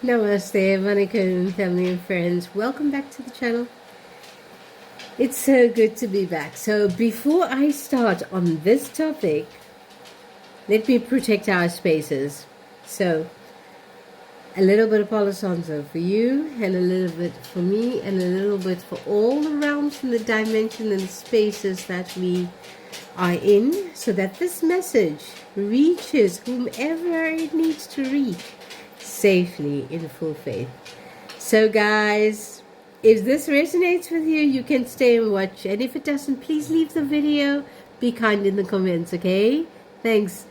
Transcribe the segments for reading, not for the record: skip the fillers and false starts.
Namaste, Vanakkam, family and friends. Welcome back to the channel. It's so good to be back. So before I start on this topic, let me protect our spaces. So a little bit of Palo Santo for you, and a little bit for me, and a little bit for all the realms and the dimension and the spaces that we are in, so that this message reaches whomever it needs to reach safely in full faith. So guys, if this resonates with you, you can stay and watch, and if it doesn't, please leave the video. Be kind in the comments, okay? Thanks.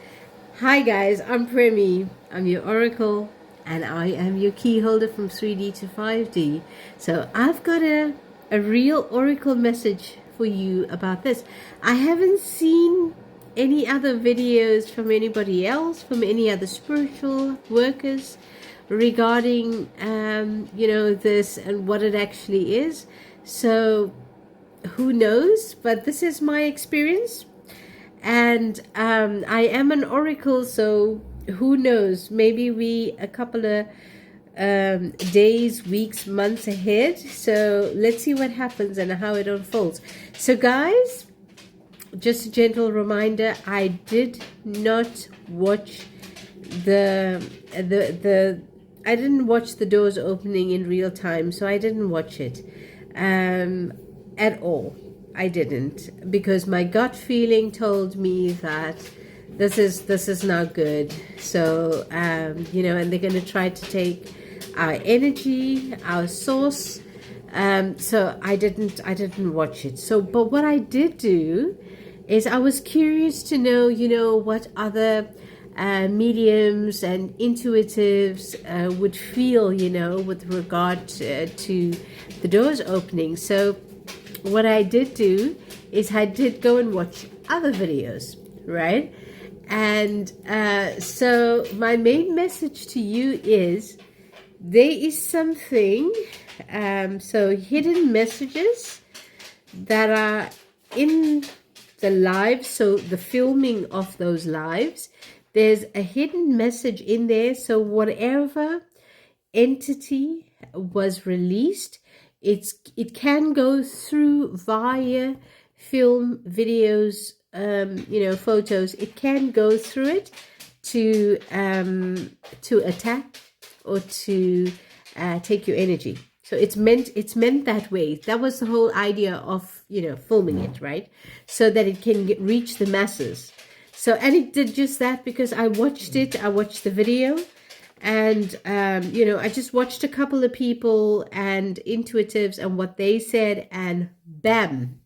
Hi guys, I'm Premi. I'm your oracle, and I am your key holder from 3D to 5D. So I've got a real oracle message for you about this. I haven't seen any other videos from anybody else, from any other spiritual workers regarding this and what it actually is. So who knows, but this is my experience, and I am an oracle, so who knows, maybe we a couple of days, weeks, months ahead. So let's see what happens and how it unfolds. So guys, just a gentle reminder, I did not watch I didn't watch the doors opening in real time, so I didn't watch it at all. I didn't, because my gut feeling told me that this is not good. So and they're going to try to take our energy, our source. So I didn't watch it. So, but what I did do is I was curious to know, what other mediums and intuitives would feel, with regard to the doors opening. So what I did do is I did go and watch other videos, right? And so my main message to you is there is something, so hidden messages that are in the lives, so the filming of those lives, there's a hidden message in there. So whatever entity was released, it can go through via film, videos, photos. It can go through it to attack or to take your energy. So it's meant that way. That was the whole idea of filming it, right? So that it can reach the masses. So, and it did just that, because I watched it. I watched the video, and I just watched a couple of people and intuitives and what they said, and bam,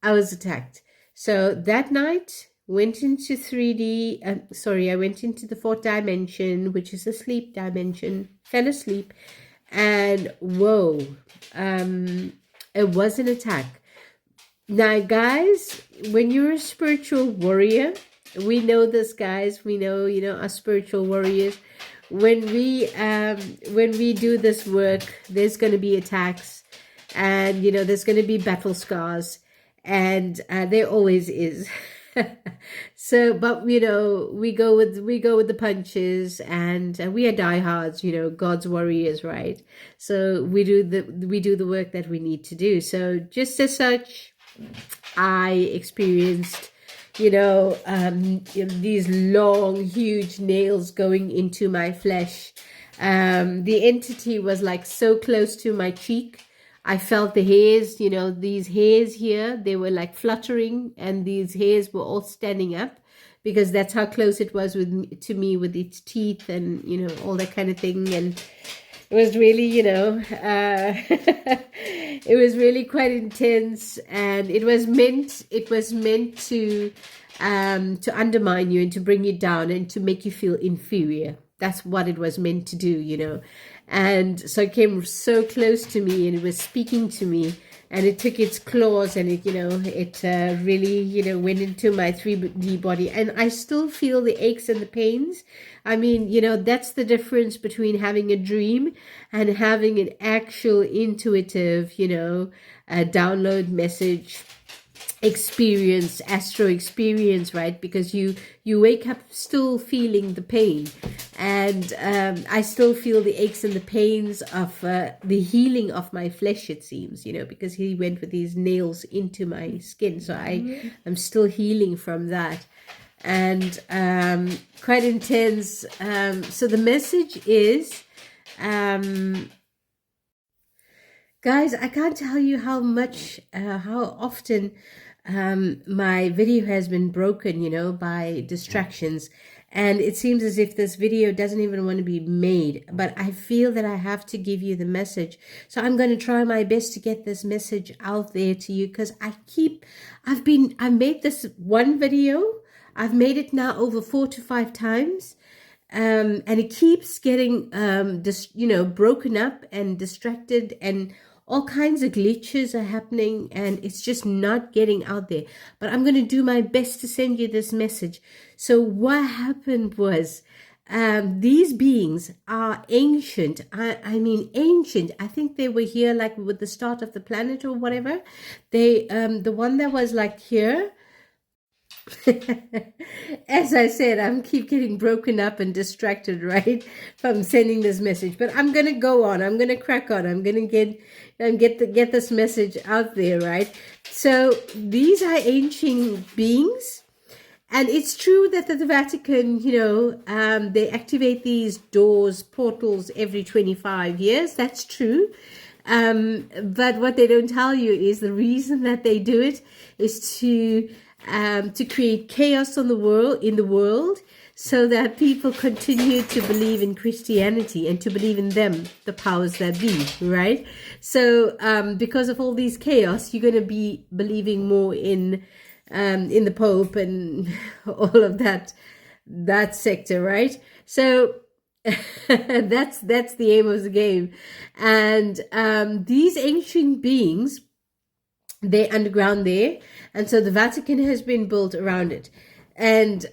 I was attacked. So that night went into 3D. I went into the fourth dimension, which is a sleep dimension. Fell asleep, and whoa, it was an attack. Now, guys, when you're a spiritual warrior, we know this, guys. We know, our spiritual warriors. When we do this work, there's going to be attacks, and there's going to be battle scars, and there always is. So, but we go with the punches, and we are diehards, God's warriors, right? So we do the work that we need to do. So just as such, I experienced, these long, huge nails going into my flesh. The entity was like so close to my cheek. I felt the hairs, these hairs here, they were like fluttering, and these hairs were all standing up, because that's how close it was to me, with its teeth and, all that kind of thing. And it was really, it was really quite intense, and it was meant to undermine you and to bring you down and to make you feel inferior. That's what it was meant to do, And so it came so close to me, and it was speaking to me, and it took its claws, and it really, went into my 3D body, and I still feel the aches and the pains. I mean, that's the difference between having a dream and having an actual intuitive, download message experience, Astro experience, right? Because you wake up still feeling the pain, and I still feel the aches and the pains of the healing of my flesh, it seems, because he went with his nails into my skin, so I'm still healing from that, and quite intense. So the message is, guys, I can't tell you how much, how often my video has been broken, by distractions. And it seems as if this video doesn't even want to be made. But I feel that I have to give you the message. So I'm going to try my best to get this message out there to you, because I've made this one video. I've made it now over 4 to 5 times. And it keeps getting, broken up and distracted, and all kinds of glitches are happening, and it's just not getting out there. But I'm going to do my best to send you this message. So what happened was, these beings are ancient. I mean, ancient. I think they were here like with the start of the planet or whatever. They, the one that was like here, as I said, I'm keep getting broken up and distracted, right, from sending this message. But I'm gonna go on. I'm gonna crack on. I'm gonna get this message out there, right? So these are ancient beings, and it's true that the Vatican, they activate these doors, portals every 25 years. That's true. But what they don't tell you is the reason that they do it is to create chaos in the world, so that people continue to believe in Christianity and to believe in them, the powers that be, right? So because of all these chaos, you're going to be believing more in the Pope and all of that sector, right? So that's the aim of the game. And these ancient beings, they're underground there, and so the Vatican has been built around it, and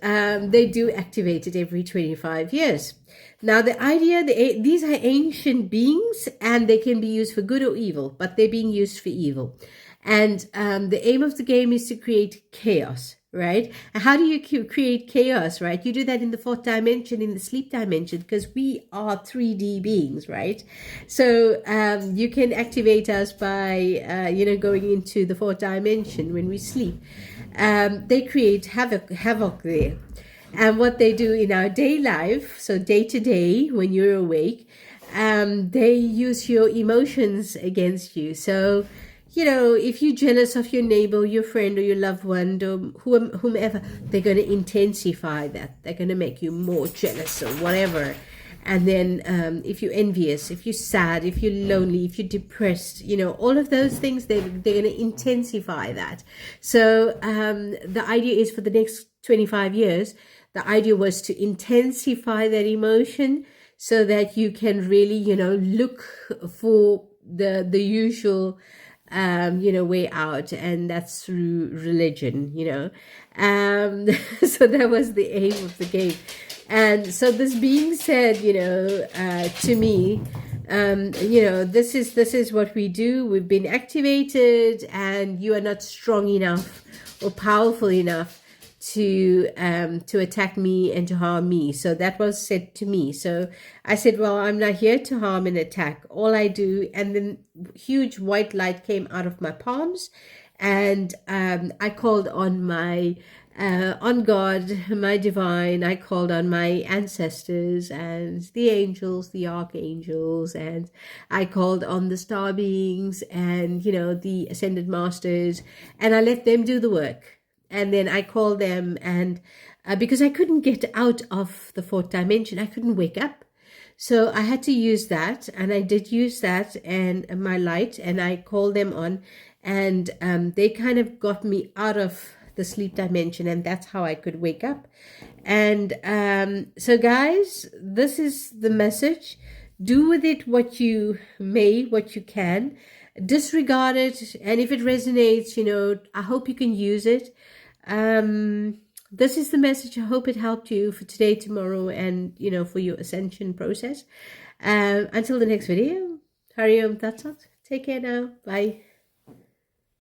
they do activate it every 25 years. Now the idea, these are ancient beings, and they can be used for good or evil, but they're being used for evil. And the aim of the game is to create chaos, right? And how do you create chaos, right? You do that in the 4th dimension, in the sleep dimension, because we are 3D beings, right? So you can activate us by, going into the 4th dimension when we sleep. They create havoc there. And what they do in our day life, so day to day, when you're awake, they use your emotions against you. So, if you're jealous of your neighbor, your friend, or your loved one, or whomever, they're going to intensify that. They're going to make you more jealous or whatever. And then if you're envious, if you're sad, if you're lonely, if you're depressed, all of those things, they're going to intensify that. So the idea is, for the next 25 years, the idea was to intensify that emotion, so that you can really, look for the usual way out, and that's through religion, so that was the aim of the game. And so this being said, to me, this is what we do. We've been activated, and you are not strong enough or powerful enough to attack me and to harm me. So that was said to me. So I said, well, I'm not here to harm and attack. All I do, and then huge white light came out of my palms, and I called on on God, my divine. I called on my ancestors and the angels, the archangels, and I called on the star beings and, the ascended masters, and I let them do the work. And then I called them, and because I couldn't get out of the 4th dimension, I couldn't wake up. So I had to use that, and I did use that and my light, and I called them on, and they kind of got me out of the sleep dimension, and that's how I could wake up. And so guys, this is the message. Do with it what you may, what you can. Disregard it, and if it resonates, I hope you can use it. This is the message. I hope it helped you for today, tomorrow, and for your ascension process. Until the next video, Hari Om Tat Sat. Take care now. Bye.